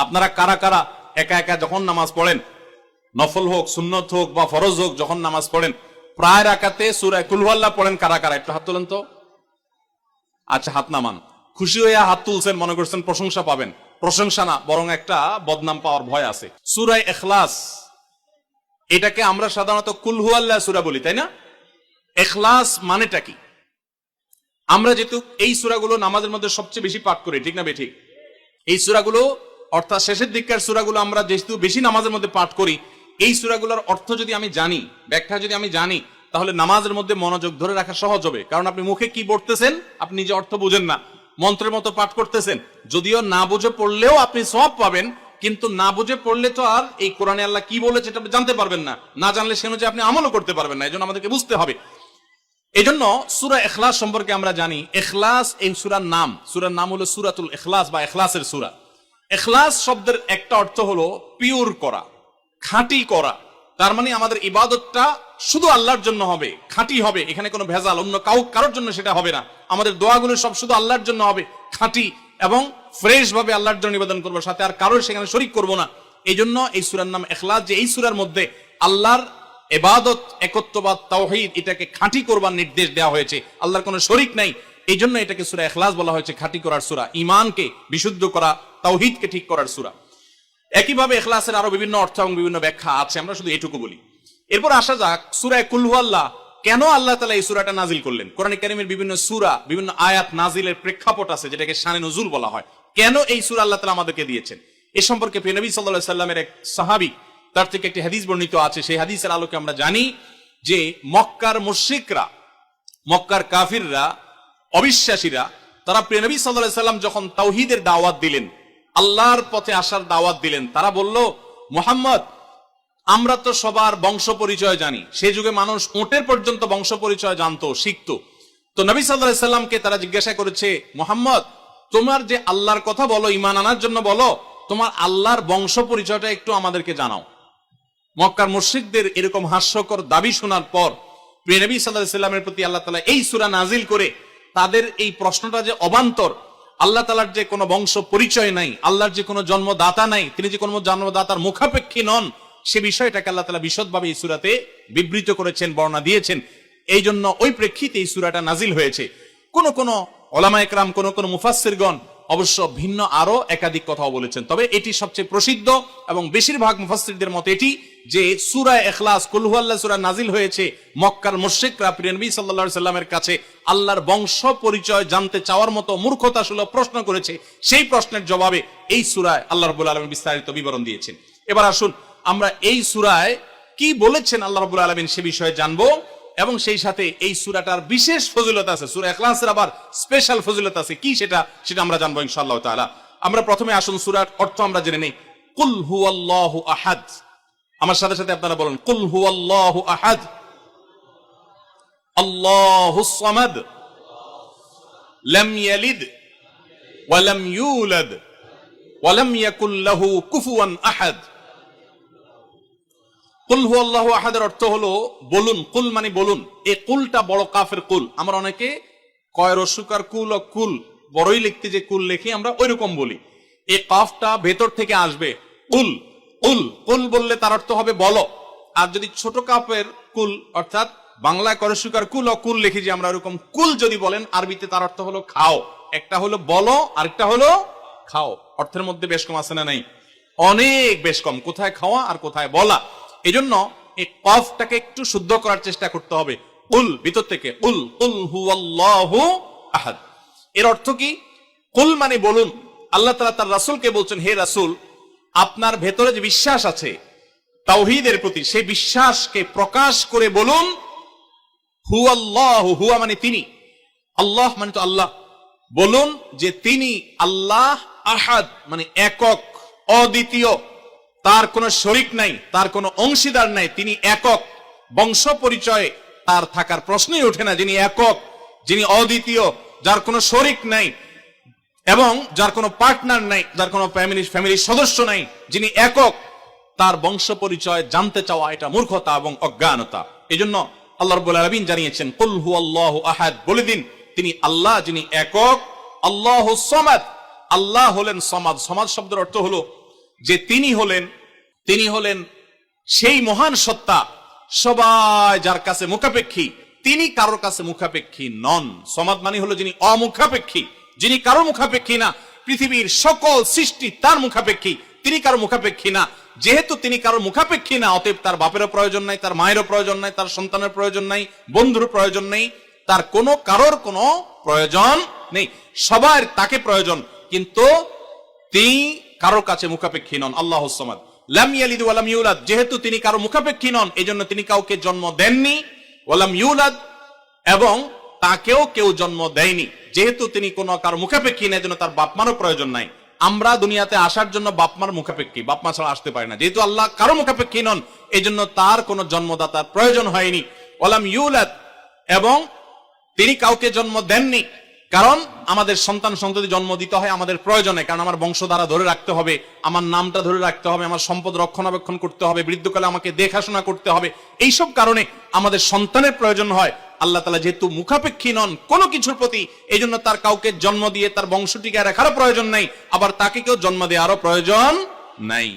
আপনারা কারা কারা একা একা যখন নামাজ পড়েন, নফল হোক সুন্নত হোক বা ফরজ হোক, যখন নামাজ পড়েন প্রায় রাকাতে সূরা কুল হুয়াল্লাহ পড়েন কারা কারা? একটু হাত তোলেন তো। আচ্ছা, হাত নামান। খুশি হয়ে হাত তুলছেন, মনে করছেন প্রশংসা পাবেন। প্রশংসা না, বরং একটা বদনাম পাওয়ার ভয় আছে। সূরা ইখলাস, এটাকে আমরা সাধারণত কুল হুয়াল্লাহ সূরা বলি, তাই না? ইখলাস মানেটা কি? আমরা যেহেতু এই সূরাগুলো নামাজের মধ্যে সবচেয়ে বেশি পাঠ করি, ঠিক না বেঠিক? এই সূরাগুলো অর্থাৎ শেষের দিককার সূরাগুলো আমরা যেহেতু বেশি নামাজের মধ্যে পাঠ করি, এই সূরাগুলোর অর্থ যদি আমি জানি, ব্যাখ্যা যদি আমি জানি, তাহলে নামাজের মধ্যে মনোযোগ ধরে রাখা সহজ হবে। কারণ আপনি মুখে কি পড়তেছেন আপনি নিজে অর্থ বুঝেন না, মন্ত্রের মতো পাঠ করতেছেন। যদিও না বুঝে পড়লেও আপনি সওয়াব পাবেন, কিন্তু না বুঝে পড়লে তো আর এই কোরআনে আল্লাহ কি বলেছে এটা জানতে পারবেন না। না জানলে সে অনুযায়ী আপনি আমলও করতে পারবেন না। এজন্য আমাদেরকে বুঝতে হবে। এজন্য সূরা ইখলাস সম্পর্কে আমরা জানি। ইখলাস এই সূরার নাম, সূরার নাম হলো সূরাতুল ইখলাস বা ইখলাসের সূরা। ইখলাস শব্দের একটা অর্থ হলো পিওর করা, খাঁটি করা। তার মানে আমাদের ইবাদতটা শুধু আল্লাহর জন্য হবে, খাঁটি হবে, এখানে কোনো ভেজাল অন্য কারোর জন্য সেটা হবে না। আমাদের দোয়াগুলো সব শুধু আল্লাহর জন্য হবে, খাঁটি এবং ফ্রেশ ভাবে আল্লাহর জন্য নিবেদন করবো, সাথে আর কারোর সেখানে শরীক করবো না। এই জন্য এই সূরার নাম ইখলাস, যে এই সূরার মধ্যে আল্লাহর ইবাদত, একত্ববাদ, তাওহীদ, এটাকে খাঁটি করবার নির্দেশ দেওয়া হয়েছে। আল্লাহর কোনো শরীক নাই, এই জন্য এটাকে সূরা ইখলাস বলা হয়েছে, খাঁটি করার সূরা, ঈমানকে বিশুদ্ধ করা, তাওহীদকে ঠিক করার সূরা। একইভাবে ইখলাসের আরো বিভিন্ন অর্থ এবং বিভিন্ন ব্যাখ্যা আছে, আমরা শুধু এটুকু বলি। এরপর আসা যাক সূরা কুল হুয়াল্লাহ। কেন আল্লাহ তাআলা এই সূরাটা নাজিল করলেন? কোরআন কারীমের বিভিন্ন সূরা, বিভিন্ন আয়াত নাজিলের প্রেক্ষাপট আছে, যেটাকে শানে নুজুল বলা হয়। কেন এই সূরা আল্লাহ তাআলা আমাদেরকে দিয়েছেন, এ সম্পর্কে প্রিয় নবী সাল্লাল্লাহু আলাইহি সাল্লামের এক সাহাবী, তার থেকে একটি হাদিস বর্ণিত আছে। সেই হাদিসের আলোকে আমরা জানি যে মক্কার মুশরিকরা, মক্কার কাফিররা, অবিশ্বাসীরা, তারা প্রিয় নবী সাল্লাল্লাহু আলাইহি সাল্লাম যখন তাওহীদের দাওয়াত দিলেন, আল্লাহর পথে আসার দাওয়াত দিলেন, তারা বলল, মুহাম্মদ, আমরা তো সবার বংশ পরিচয় জানি। সেই যুগে মানুষ উটের পর্যন্ত বংশ পরিচয় জানতো, শিখতো। তো নবী সাল্লাল্লাহু আলাইহি সাল্লামকে তারা জিজ্ঞাসা করেছে, মুহাম্মদ, তোমার যে আল্লাহর কথা বলো, ঈমান আনার জন্য বলো, তোমার আল্লাহর বংশ পরিচয়টা একটু আমাদেরকে জানাও। মক্কার মুশরিকদের এরকম হাস্যকর দাবি শোনার পর প্রিয় নবী সাল্লাল্লাহু আলাইহি সাল্লামের প্রতি আল্লাহ তাআলা এই সূরা নাজিল করে তাদের এই প্রশ্নটা যে অবান্তর, আল্লাহ তাআলার যে কোনো বংশ পরিচয় নাই, আল্লাহর যে কোনো জন্মদাতা নাই, তিনি যে কোনো জন্মদাতার মুখাপেক্ষী নন, সে বিষয়টাকে আল্লাহ তাআলা বিশদভাবে এই সূরাতে বিবৃত করেছেন, বর্ণনা দিয়েছেন। এই জন্য ওই প্রেক্ষিতে এই সূরাটা নাজিল হয়েছে। কোন উলামা ইকরাম, কোন মুফাসসিরগণ অবশ্য ভিন্ন আরো একাধিক কথাও বলেছেন, তবে এটি সবচেয়ে প্রসিদ্ধ এবং বেশিরভাগ মুফাসসিরদের মত এটি যে সূরা ইখলাস, কুল হুয়াল্লাহ সূরা নাজিল হয়েছে মক্কার মুশরিকরা প্রিয় নবী সাল্লাল্লাহু আলাইহি সাল্লামের কাছে আল্লাহর বংশ পরিচয় জানতে চাওয়ার মতো মূর্খতাসুলভ প্রশ্ন করেছে। সেই প্রশ্নের জবাবে এই সূরায় আল্লাহ রাব্বুল আলামিন বিস্তারিত বিবরণ দিয়েছেন। এবার আসুন আমরা এই সূরায় কি বলেছেন আল্লাহ রাব্বুল আলামিন সে বিষয়ে জানবো, এবং সেই সাথে এই সূরাটার বিশেষ ফজিলত আছে। সূরা ইখলাসের আবার স্পেশাল ফজিলত আছে, কি সেটা আমরা জানবো ইনশাআল্লাহ তাআলা। আমরা প্রথমে আসুন সূরার অর্থ আমরা জেনে নেই। কুল হুয়াল্লাহু আহাদ। আমার সাথে সাথে আপনারা বলুন, কুল হুয়াল্লাহু আহাদ, আল্লাহুস সামাদ, লাম ইয়ালিদ ওয়া লাম ইউলাদ ওয়া লাম ইয়াকুল লাহু কুফুয়ান আহাদ। কুল হুয়াল্লাহু আহাদের অর্থ হলো বলুন। কুল মানে বলুন। এই কুলটা বড় কাফের কুল। আমরা অনেকে কয় রস্যকার কুল ও কুল বড়ই লিখতে যে কুল লেখি আমরা ওইরকম বলি। এই কাফটা ভেতর থেকে আসবে। কুল কুল কুল বললে তার অর্থ হবে বলো। আর যদি ছোট কাফের কুল অর্থাৎ বাংলায় করস্যকার কুল ও কুল লিখি যে আমরা ওরকম কুল যদি বলেন, আরবিতে তার অর্থ হলো খাও। একটা হলো বলো, আরেকটা হলো খাও। অর্থের মধ্যে বেশ কম আছে না নাই? অনেক বেশ কম। কোথায় খাওয়া আর কোথায় বলা। এজন্য এই কফটাকে একটু শুদ্ধ করার চেষ্টা করতে হবে। কুল ভিতর থেকে, কুল কুল হুয়াল্লাহু আহাদ। এর অর্থ কি? কুল মানে বলুন। আল্লাহ তাআলা তার রাসূলকে বলছেন, হে রাসূল, আপনার ভেতরে যে বিশ্বাস আছে তাওহীদের প্রতি, সেই বিশ্বাসকে প্রকাশ করে বলুন, হুয়াল্লাহু, হুয়া মানে তিনি, আল্লাহ মানে তো আল্লাহ, বলুন যে তিনি আল্লাহ, আহাদ মানে একক, অদ্বিতীয়, তার কোনো শরীক নাই, তার কোনো অংশীদার নাই, তিনি একক। বংশ পরিচয়ে তার থাকার প্রশ্নই ওঠে না। যিনি একক, যিনি অদ্বিতীয়, যার কোনো শরীক নাই এবং যার কোনো পার্টনার নাই, যার কোনো ফ্যামিলির সদস্য নাই, যিনি একক, তার বংশ পরিচয় জানতে চাওয়া এটা মূর্খতা এবং অজ্ঞানতা। এই জন্য আল্লাহ রাব্বুল আলামিন জানিয়েছেন, কুল হুয়াল্লাহু আহাদ, বলে দিন তিনি আল্লাহ, যিনি একক, আল্লাহুস সামাদ, আল্লাহ হলেন সমাদ। সমাদ শব্দের অর্থ হলো যে তিনি হলেন সেই মহান সত্তা, সবাই যার কাছে মুখাপেক্ষী, তিনি কারোর কাছে মুখাপেক্ষী নন। সমাদ মানে হলো যিনি অমুখাপেক্ষী, যিনি কারো মুখাপেক্ষী না। পৃথিবীর সকল সৃষ্টি তার মুখাপেক্ষী, তিনি কারো মুখাপেক্ষী না। যেহেতু তিনি কারো মুখাপেক্ষী না, অতএব তার বাপেরও প্রয়োজন নাই, তার মায়েরও প্রয়োজন নাই, তার সন্তানের প্রয়োজন নাই, বন্ধুর প্রয়োজন নেই, তার কারোর কোনো প্রয়োজন নেই। সবার তাকে প্রয়োজন, কিন্তু তিনি কারোর কাছে মুখাপেক্ষী নন। আল্লাহুস সামাদ লাম ইয়ালিদ ওয়া লাম ইউলাদ, যেহেতু তিনি কারো মুখাপেক্ষী নন, এজন্য তিনি কাউকে জন্ম দেননি। ওয়া লাম ইউলাদ, এবং তাকেও কেউ জন্ম দেয়নি। যেহেতু তিনি কারো মুখাপেক্ষী না, এজন্য তার বাপ মারও প্রয়োজন নাই। আমরা দুনিয়াতে আসার জন্য বাপ মার মুখাপেক্ষী, বাপ মা ছাড়া আসতে পারি না। যেহেতু আল্লাহ কারো মুখাপেক্ষী নন, এজন্য তার কোনো জন্মদাতার প্রয়োজন হয়নি। ওয়া লাম ইউলাদ, এবং তিনি কাউকে জন্ম দেননি। কারণ আমাদের সন্তান সন্ততি জন্ম দিতে হয় আমাদের প্রয়োজনে, কারণ আমার বংশধারা ধরে রাখতে হবে, আমার নামটা ধরে রাখতে হবে, আমার সম্পদ রক্ষণাবেক্ষণ করতে হবে, বৃদ্ধকালে আমাকে দেখাশোনা করতে হবে। এইসব কারণে আমাদের সন্তানের প্রয়োজন হয়। আল্লাহ তাআলা যেহেতু মুখাপেক্ষী নন কোনো কিছুর প্রতি, এই জন্য তার কাউকে জন্ম দিয়ে তার বংশটিকে রাখারও প্রয়োজন নাই, আবার তাকে কেউ জন্ম দেওয়ারও প্রয়োজন নাই।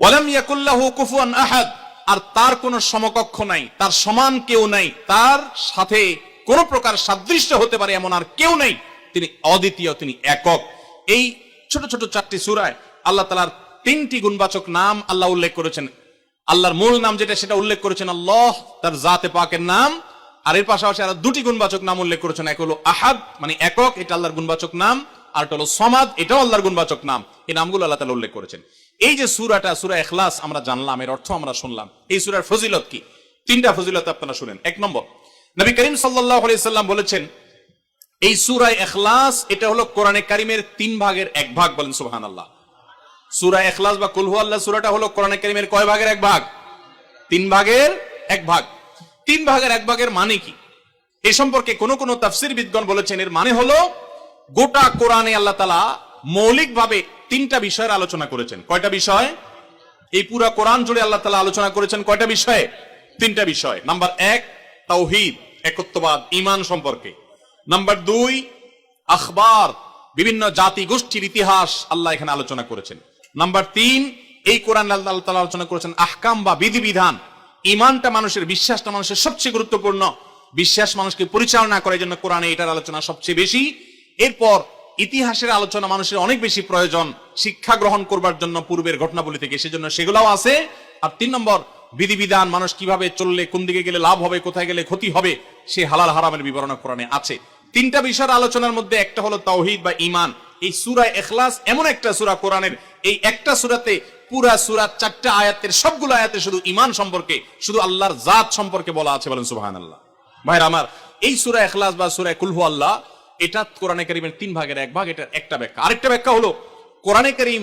ওয়ালাম ইয়াকুল্লাহু কুফুয়ান আহাদ, আর তার কোনো সমকক্ষ নাই, তার সমান কেউ নাই, তার সাথে কোন প্রকার সাদৃশ্য হতে পারে এমন আর কেউ নেই। তিনি অদ্বিতীয়, তিনি একক। এই ছোট ছোট 4টি সূরায় আল্লাহ তাআলার 3টি গুণবাচক নাম আল্লাহ উল্লেখ করেছেন। আল্লাহর মূল নাম যেটা, সেটা উল্লেখ করেছেন আল্লাহ, তার জাতে পাকের নাম। আর এর পাশাপাশি আরো 2টি গুণবাচক নাম উল্লেখ করেছেন। এক হলো আহাদ, মানে একক, এটা আল্লাহর গুণবাচক নাম। আর একটা হলো সমাদ, এটাও আল্লাহর গুণবাচক নাম। এই নামগুলো আল্লাহ তাআলা উল্লেখ করেছেন। এই যে সূরাটা, সূরা ইখলাস আমরা জানলাম, এর অর্থ আমরা শুনলাম। এই সূরার ফজিলত কি? 3টা ফজিলত আপনারা শুনেন। 1 নম্বর, নবী করিম সাল্লাল্লাহু আলাইহি সাল্লাম বলেছেন, এই সূরা ইখলাস এটা হলো কোরআনে কারীমের 3 ভাগের 1 ভাগ। বলেন সুবহানাল্লাহ। সূরা ইখলাস বা কুল হুয়াল্লাহ সূরাটা হলো কোরআনে কারীমের কয় ভাগের 1 ভাগ? 3 ভাগের 1 ভাগ। 3 ভাগের 1 ভাগের মানে কি? এই সম্পর্কে কোন কোন তাফসীরবিদগণ বলেছেন, এর মানে হলো গোটা কোরআনে আল্লাহ তাআলা মৌলিকভাবে 3টা বিষয়ের আলোচনা করেছেন। কয়টা বিষয়? এই পুরো কোরআন জুড়ে আল্লাহ তাআলা আলোচনা করেছেন কয়টা বিষয়ে? 3টা বিষয়। নাম্বার 1 তাওহীদ, একত্ববাদ, ঈমান সম্পর্কে। নাম্বার 2 আখবার, বিভিন্ন জাতি গোষ্ঠীর ইতিহাস আল্লাহ এখানে আলোচনা করেছেন। নাম্বার 3 এই কোরআন আল্লাহ তাআলা আলোচনা করেছেন আহকাম বা বিধিবিধান। ঈমানটা মানুষের, বিশ্বাসটা মানুষের সবচেয়ে গুরুত্বপূর্ণ। বিশ্বাস মানুষকে পরিচালনা করে, জন্য কোরআনে এটার আলোচনা সবচেয়ে বেশি। এরপর ইতিহাসের আলোচনা মানুষের অনেক বেশি প্রয়োজন শিক্ষা গ্রহণ করবার জন্য পূর্বের ঘটনাবলী থেকে, সেজন্য সেগুলোও আছে। আর 3 নম্বর বিধিবিধান, মানুষ কিভাবে চললে কোন দিকে গেলে লাভ হবে, কোথায় গেলে ক্ষতি হবে, সে হালাল হারামের বিবরণ কোরআনে আছে। 3টা বিষয়ের আলোচনার মধ্যে একটা হলো তাওহীদ বা ঈমান। এই সূরা ইখলাস এমন একটা সূরা কোরআনের, এই একটা সূরাতে পুরা সূরা 4টা আয়াতের সবগুলো আয়াতে শুধু ঈমান সম্পর্কে, শুধু আল্লাহর জাত সম্পর্কে বলা আছে। বলেন সুবহানাল্লাহ। ভাইরা আমার, এই সূরা ইখলাস বা সূরা কুল হুয়াল্লাহ এটা কোরআনে কারীমের 3 ভাগের 1 ভাগ। এটা একটা ব্যাখ্যা। আরেকটা ব্যাখ্যা হলো, কোরআনে কারীম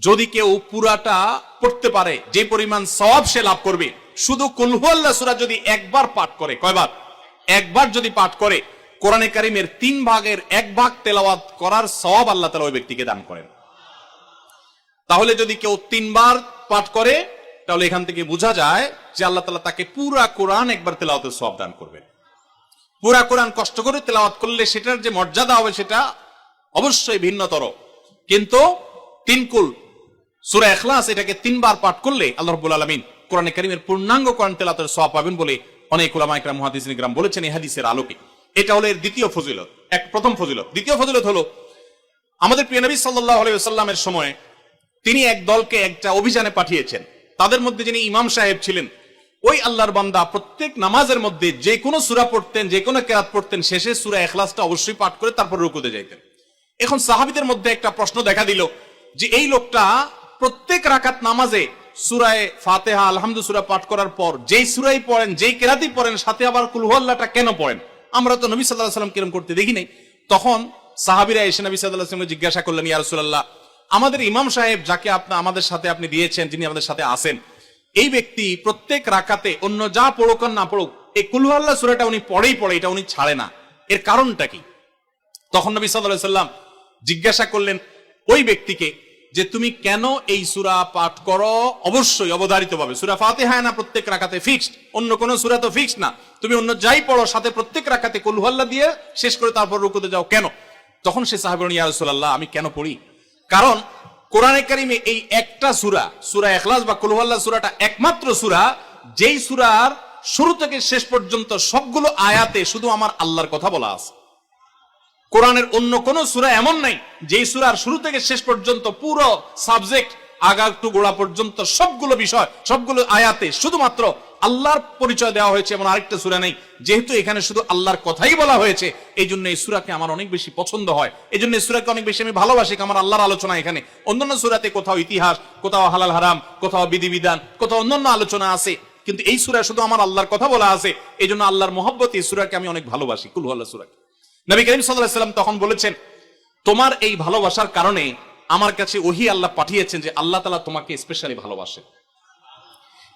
যদি কেউ পুরাটা পড়তে পারে, যে পরিমাণ সওয়াব সে লাভ করবে। শুধু কুল হুয়াল্লাহ সূরা যদি একবার পাঠ করে, কয়বার? একবার যদি পাঠ করে, কোরআনে কারীমের 3 ভাগের 1 ভাগ তেলাওয়াত করার সওয়াব আল্লাহ তাআলা ওই ব্যক্তিকে দান করেন। তাহলে যদি কেউ 3 বার পাঠ করে, তাহলে এখান থেকে বোঝা যায় যে আল্লাহ তাআলা তাকে পুরা কোরআন একবার তেলাওয়াতের সওয়াব দান করবেন। পুরা কোরআন কষ্ট করে তেলাওয়াত করলে সেটার যে মর্যাদা হবে সেটা অবশ্যই ভিন্নতর। কিন্তু 3 কুল সূরা ইখলাস এটাকে 3 বার পাঠ করলে আল্লাহ রাব্বুল আলামিন কোরআনে কারীমের পূর্ণাঙ্গ কোরআন তেলাওয়াতের সওয়াব পাবেন বলে অনেক উলামা ইকরাম, মুহাদ্দিসিন ইকরাম বলেছেন এই হাদিসের আলোকে। এটা হলো এর দ্বিতীয় ফজিলত। প্রথম ফজিলত। দ্বিতীয় ফজিলত হলো, আমাদের প্রিয় নবী সাল্লাল্লাহু আলাইহি ওয়াসাল্লামের সময় তিনি এক দলকে একটা অভিযানে পাঠিয়েছেন। তাদের মধ্যে যিনি ইমাম সাহেব ছিলেন, ওই আল্লাহর বান্দা প্রত্যেক নামাজের মধ্যে যে কোনো সূরা পড়তেন, যে কোনো কিরাত পড়তেন, শেষে সূরা ইখলাসটা অবশ্যই পাঠ করে তারপর রুকুতে যাইতেন। এখন সাহাবীদের মধ্যে একটা প্রশ্ন দেখা দিল যে এই লোকটা প্রত্যেক রাকাত নামাজে সূরা ফাতিহা, আলহামদুলিল্লাহ সূরা পাঠ করার পর যেই সূরাই পড়েন, যেই কিরাতই পড়েন, সাথে আবার কুল হুয়াল্লাহটা কেন পড়েন? আমরা তো নবী সাল্লাল্লাহু আলাইহি ওয়াসাল্লাম কিরম করতে দেখি নাই। তখন সাহাবীরা এসে নবী সাল্লাল্লাহু আলাইহি ওয়াসাল্লামকে জিজ্ঞাসা করলেন, ইয়া রাসূলুল্লাহ, আমাদের ইমাম সাহেব যাকে আমাদের সাথে আপনি দিয়েছেন, যিনি আমাদের সাথে আছেন, এই ব্যক্তি প্রত্যেক রাকাতে অন্য যা পড়ুক আর না পড়ুক এই কুল হুয়াল্লাহ সূরাটা উনি পড়েই পড়ে, এটা উনি ছাড়ে না, এর কারণটা কি? তখন নবী সাল্লাল্লাহু আলাইহি ওয়াসাল্লাম জিজ্ঞাসা করলেন ওই ব্যক্তিকে যে তুমি কেন এই সূরা পাঠ করো? অবশ্যই অবধারিতভাবে সূরা ফাতিহা না প্রত্যেক রাকাতে ফিক্সড, অন্য কোন সূরা তো ফিক্সড না, তুমি অন্য যাই পড়ো সাথে প্রত্যেক রাকাতে কুল হুয়াল্লাহ দিয়ে শেষ করে তারপর রুকুতে যাও কেন? তখন সে সাহাবী বলেন, ইয়া রাসূলুল্লাহ, আমি কেন পড়ি? কারণ কোরআনে কারিমে এই একটা সূরা, সূরা ইখলাস বা কুল হুয়াল্লাহ সূরাটা একমাত্র সূরা যেই সূরার শুরু থেকে শেষ পর্যন্ত সবগুলো আয়াতে শুধু আমার আল্লাহর কথা বলা আছে। কোরআনের অন্য কোন সূরা এমন নাই যেই সূরার শুরু থেকে শেষ পর্যন্ত পুরো সাবজেক্ট আগা টু গোড়া পর্যন্ত সবগুলো বিষয় সবগুলো আয়াতে শুধুমাত্র আল্লাহর পরিচয় দেওয়া হয়েছে, এমন আরেকটা সূরা নেই। যেহেতু এখানে শুধু আল্লাহর কথাই বলা হয়েছে, এই জন্য এই সূরাকে আমার অনেক বেশি পছন্দ হয়, এই জন্য এই সূরাকে অনেক বেশি আমি ভালোবাসি। আমার আল্লাহর আলোচনা এখানে, অন্যান্য সূরাতে কোথাও ইতিহাস, কোথাও হালাল হারাম, কোথাও বিধিবিধান, কোথাও অন্যান্য আলোচনা আছে, কিন্তু এই সূরা শুধু আমার আল্লাহর কথা বলা আছে। এই জন্য আল্লাহর মহব্বত এই সূরাকে আমি অনেক ভালোবাসি, কুল হুয়াল্লাহ সূরাকে। নবী করিম সাল্লাল্লাহু আলাইহি ওয়াসাল্লাম তখন বলেছেন, তোমার এই ভালোবাসার কারণে আমার কাছে ওহী আল্লাহ পাঠিয়েছেন যে আল্লাহ তাআলা তোমাকে স্পেশালি ভালোবাসেন।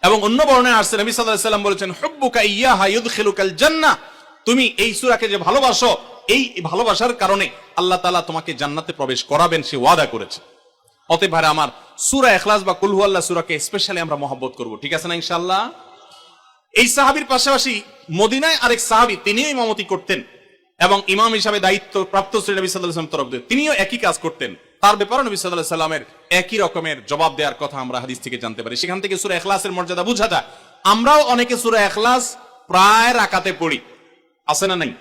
এবং অন্য বর্ণনায় আসছে নবী সাল্লাল্লাহু আলাইহি ওয়াসাল্লাম বলেছেন, হুব্বুকা ইয়্যাহা ইউদখিলুকাল জান্নাহ, তুমি এই সূরাকে যে ভালোবাসো, এই ভালোবাসার কারণে আল্লাহ তাআলা তোমাকে জান্নাতে প্রবেশ করাবেন, সে ওয়াদা করেছে। অতএব ভাইরা আমার, সূরা ইখলাস বা কুল হুয়াল্লাহ সূরাকে স্পেশালি আমরা মহব্বত করব, ঠিক আছে না ইনশাআল্লাহ? এই সাহাবীর পাশাপাশি মদিনায় আরেক সাহাবী, তিনিও ইমামতি করতেন এবং ইমাম হিসাবে দায়িত্ব প্রাপ্ত ছিলেন নবী সাল্লাল্লাহু আলাইহি ওয়াসাল্লাম তরফ থেকে, তিনিও একই কাজ করতেন। তার ব্যাপারে নবী সাল্লাল্লাহু আলাইহি ওয়াসাল্লামের একই রকমের জবাব দেওয়ার কথা আমরা হাদিস থেকে জানতে পারি। সেখান থেকে সূরা ইখলাসের মর্যাদা বোঝা যায়। আমরাও অনেকে সূরা ইখলাস প্রায় রাকাতে পড়ি, আছে না নাই?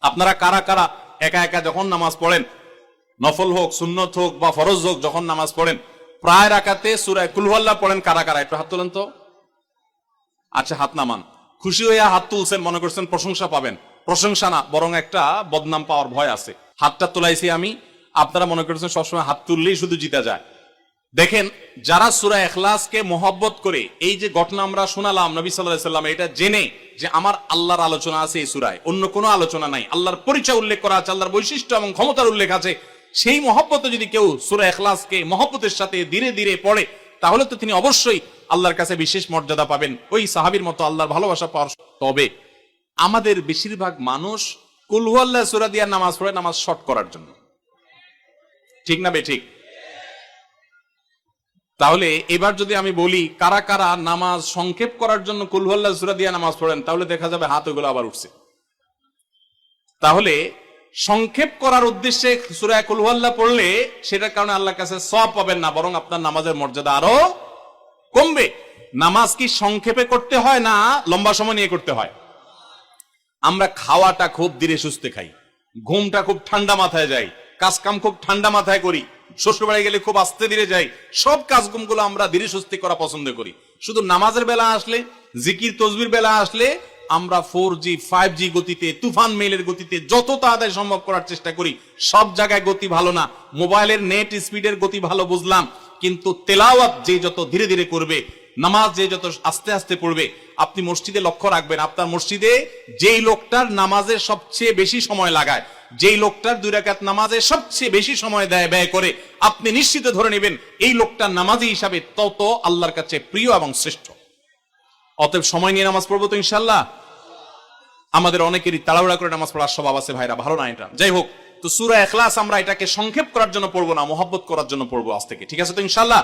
আপনারা কারা কারা একা একা যখন নামাজ পড়েন, নফল হোক, সুন্নত হোক বা ফরজ হোক, যখন নামাজ পড়েন প্রায় রাকাতে সূরা কুল হুয়াল্লাহ পড়েন? কারা কারা একটু হাত তোলেন তো। আচ্ছা, হাত নামান। খুশি হইয়া হাত তুলছেন, মনে করছেন প্রশংসা পাবেন। প্রশংসা না, বরং একটা বদনাম পাওয়ার ভয় আছে। হাতটা তোলাইছি আমি, আপনারা মনে করছেন সবসময় হাত তুললেই শুধু জিতা যায়। দেখেন, যারা সূরা ইখলাসকে মহব্বত করে, এই যে ঘটনা আমরা শোনালাম নবী সাল্লাল্লাহু আলাইহি ওয়াসাল্লাম, এটা জেনে যে আমার আল্লাহর আলোচনা আছে এই সূরায়, অন্য কোনো আলোচনা নাই, আল্লাহর পরিচয় উল্লেখ করা আছে, আল্লাহর বৈশিষ্ট্য এবং ক্ষমতার উল্লেখ আছে, সেই মহব্বতে যদি কেউ সূরা ইখলাসকে মহব্বতের সাথে ধীরে ধীরে পড়ে, তাহলে তো তিনি অবশ্যই আল্লাহর কাছে বিশেষ মর্যাদা পাবেন, ওই সাহাবীর মতো আল্লাহর ভালোবাসা পাওয়ার। তবে আমাদের বেশিরভাগ মানুষ কুল হুয়াল্লাহ সূরা দিয়ে নামাজ পড়ে নামাজ শর্ট করার জন্য, ঠিক না বেঠিক? তাহলে এবার যদি আমি বলি কারা কারা নামাজ সংক্ষেপ করার জন্য কুল হুয়াল্লাহ সূরা দিয়ে নামাজ পড়েন, তাহলে দেখা যাবে হাত ওগুলো আবার উঠছে। তাহলে সংক্ষেপ করার উদ্দেশ্যে সূরা কুল হুয়াল্লাহ পড়লে সেটার কারণে আল্লাহর কাছে সওয়াব পাবেন না, বরং আপনার নামাজের মর্যাদা আরো কমবে। নামাজ কি সংক্ষেপে করতে হয় না লম্বা সময় নিয়ে করতে হয়? আমরা খাওয়াটা খুব ধীরে সুস্থে খাই, ঘুমটা খুব ঠান্ডা মাথায় যাই, কাজ কাম খুব ঠান্ডা মাথায় করি, শ্বশুর বাড়ি গেলে খুব আস্তে ধীরে যাই, সব কাজগুলো আমরা ধীরে সুস্থে করা পছন্দ করি। শুধু নামাজের বেলা আসলে, জিকির তসবির বেলা আসলে আমরা 4G 5G গতিতে, তুফান মেইলের গতিতে যত তাড়াতাড়ি সম্ভব করার চেষ্টা করি। সব জায়গায় গতি ভালো না, মোবাইলের নেট স্পিডের গতি ভালো বুঝলাম, কিন্তু তেলাওয়াত যে যত ধীরে ধীরে করবে, নামাজ যে যত আস্তে আস্তে পড়বে, আপনি মসজিদে লক্ষ্য রাখবেন, আপনার মসজিদে যেই লোকটার নামাজে সবচেয়ে বেশি সময় লাগায়, যেই লোকটার 2 রাকাত নামাজে সবচেয়ে বেশি সময় ব্যয় করে, আপনি নিশ্চিত ধরে নেবেন এই লোকটার নামাজি হিসাবে তত আল্লাহর কাছে প্রিয় এবং শ্রেষ্ঠ। অতএব সময় নিয়ে নামাজ পড়বো তো ইনশাআল্লাহ। আমাদের অনেকেরই তাড়াহুড়া করে নামাজ পড়ার স্বভাব আছে ভাইরা, ভালো না এটা। যাই হোক, তো সূরা ইখলাস আমরা এটাকে সংক্ষেপ করার জন্য পড়বো না, মহব্বত করার জন্য পড়বো আজ থেকে, ঠিক আছে তো ইনশাআল্লাহ।